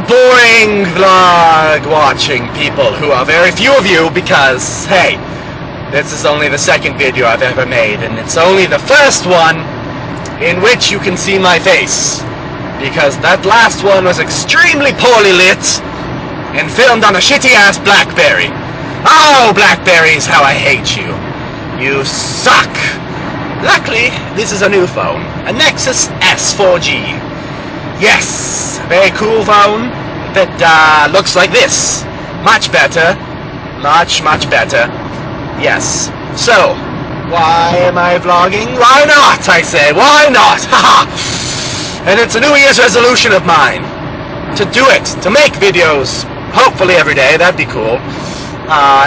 boring vlog watching people who are very few of you because, hey, this is only the second video I've ever made, and it's only the first one in which you can see my face, because that last one was extremely poorly lit and filmed on a shitty-ass BlackBerry. Oh, BlackBerries, how I hate you. You suck. Luckily, this is a new phone, a Nexus S4G. Yes, very cool phone that looks like this. Much better. Much better. Yes. So, why am I vlogging? Why not, I say? Why not? Haha! And it's a New Year's resolution of mine. To do it. To make videos. Hopefully every day. That'd be cool.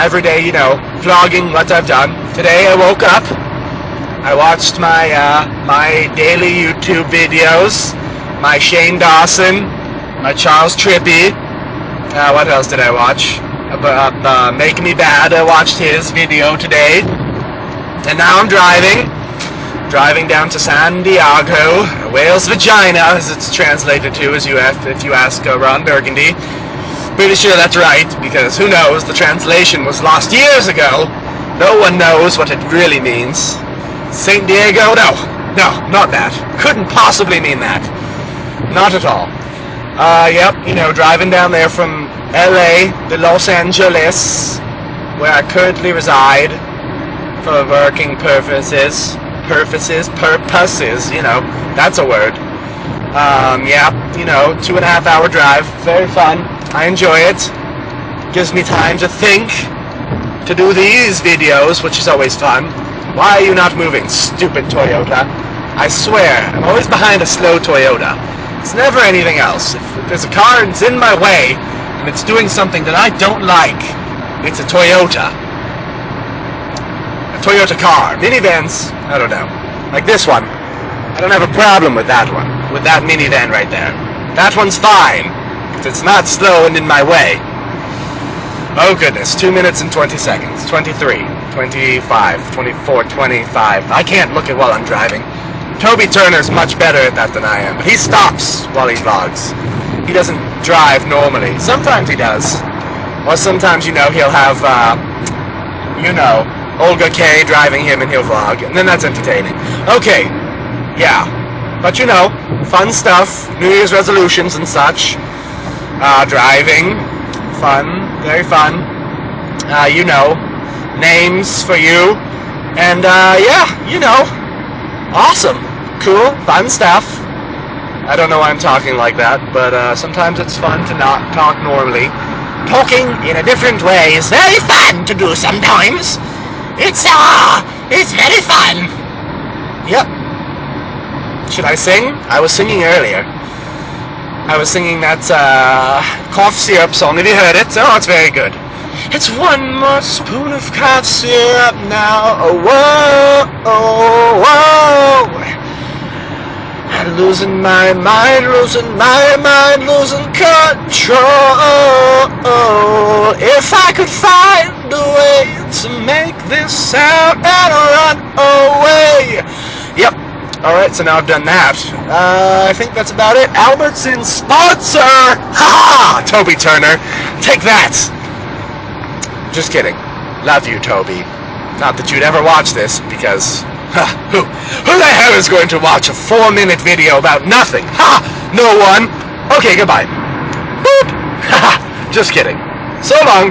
Every day, you know, vlogging what I've done. Today I woke up. I watched my daily YouTube videos. My Shane Dawson, my Charles Trippy, what else did I watch? Make Me Bad, I watched his video today. And now I'm driving down to San Diego, Whale's Vagina, as it's translated to, if you ask Ron Burgundy. Pretty sure that's right, because who knows, the translation was lost years ago. No one knows what it really means. San Diego? No, not that. Couldn't possibly mean that. Not at all. Yep, you know, driving down there from LA to Los Angeles, where I currently reside, for working purposes, you know, that's a word. Yeah, you know, 2.5 hour drive, very fun, I enjoy it, gives me time to think, to do these videos, which is always fun. Why are you not moving, stupid Toyota? I swear, I'm always behind a slow Toyota. It's never anything else. If there's a car that's in my way, and it's doing something that I don't like, it's a Toyota. A Toyota car. Minivans, I don't know. Like this one. I don't have a problem with that one. With that minivan right there. That one's fine. Because it's not slow and in my way. Oh goodness, 2 minutes and 20 seconds. 23, 25, 24, 25. I can't look at while I'm driving. Toby Turner's much better at that than I am, but he stops while he vlogs. He doesn't drive normally. Sometimes he does. Or sometimes, you know, he'll have, you know, Olga K driving him and he'll vlog, and then that's entertaining. Okay, yeah. But, you know, fun stuff, New Year's resolutions and such. Driving, fun, very fun. You know, names for you. And, yeah, you know, awesome. Cool, fun stuff. I don't know why I'm talking like that, but sometimes it's fun to not talk normally. Talking in a different way is very fun to do sometimes. It's very fun. Yep. Should I sing? I was singing earlier. I was singing that cough syrup song. Have you heard it? Oh, it's very good. It's one more spoon of cough syrup now. Oh, whoa, oh, whoa. I'm losing my mind, losing control. If I could find a way to make this sound and run away. Yep. Alright, so now I've done that. I think that's about it. Albertsons sponsor! Ha! Toby Turner. Take that! Just kidding. Love you, Toby. Not that you'd ever watch this, because... who the hell is going to watch a 4-minute video about nothing? Ha! No one! Okay, goodbye. Boop! Haha! Just kidding. So long!